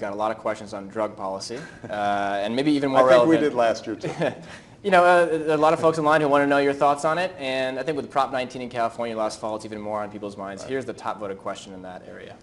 got a lot of questions on drug policy, and maybe even more I think relevant. we did last year too. You know, a lot of folks online who want to know your thoughts on it, and I think with Prop 19 in California last fall, it's even more on people's minds. Here's the top voted question in that area.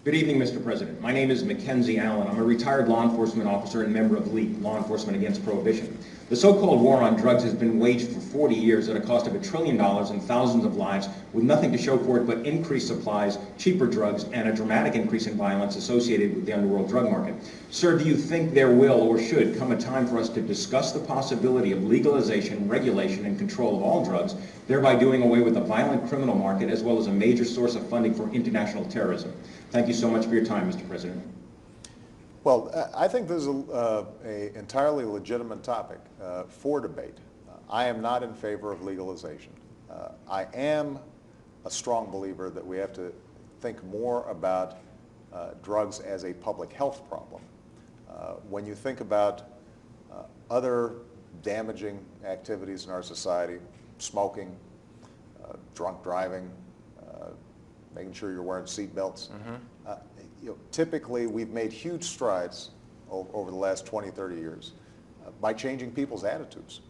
Good evening, Mr. President. My name is Mackenzie Allen. I'm a retired law enforcement officer and member of LEAP, Law Enforcement Against Prohibition. The so-called war on drugs has been waged for 40 years at a cost of $1 trillion and thousands of lives, with nothing to show for it but increased supplies, cheaper drugs, and a dramatic increase in violence associated with the underworld drug market. Sir, do you think there will or should come a time for us to discuss the possibility of legalization, regulation, and control of all drugs, thereby doing away with the violent criminal market as well as a major source of funding for international terrorism? Thank you so much for your time, Mr. President. Well, I think this is an entirely legitimate topic for debate. I am not in favor of legalization. I am a strong believer that we have to think more about drugs as a public health problem. When you think about other damaging activities in our society, smoking, drunk driving, making sure you're wearing seat belts. Typically, we've made huge strides over the last 20, 30 years by changing people's attitudes.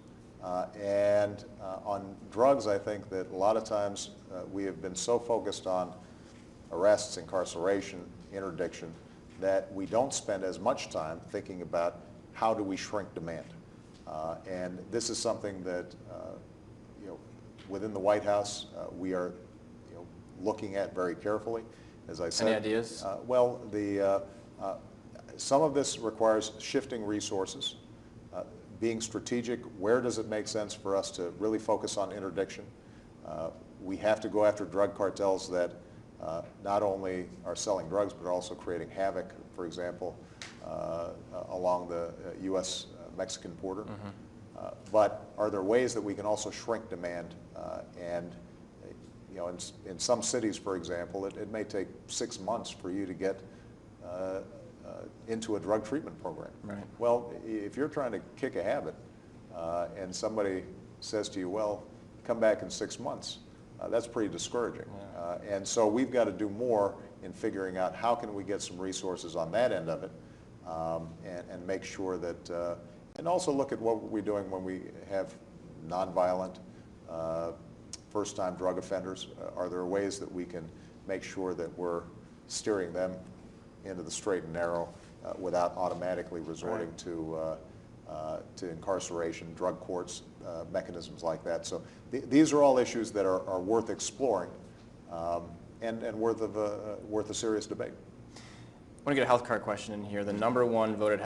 And on drugs, I think that a lot of times we have been so focused on arrests, incarceration, interdiction, that we don't spend as much time thinking about how do we shrink demand. And this is something that within the White House we are looking at very carefully. As I said, any ideas? Well, some of this requires shifting resources, being strategic. Where does it make sense for us to really focus on interdiction? We have to go after drug cartels that not only are selling drugs but are also creating havoc, for example, along the U.S.-Mexican border. But are there ways that we can also shrink demand and in some cities, for example, it may take 6 months for you to get into a drug treatment program. Right. Well, if you're trying to kick a habit and somebody says to you, well, come back in 6 months, that's pretty discouraging. Yeah. And so we've got to do more in figuring out how can we get some resources on that end of it and make sure that, and also look at what we're doing when we have nonviolent first-time drug offenders. Are there ways that we can make sure that we're steering them into the straight and narrow without automatically resorting to incarceration, drug courts, mechanisms like that? So these are all issues that are worth exploring and worth a serious debate. I want to get a health card question in here. The #1 voted health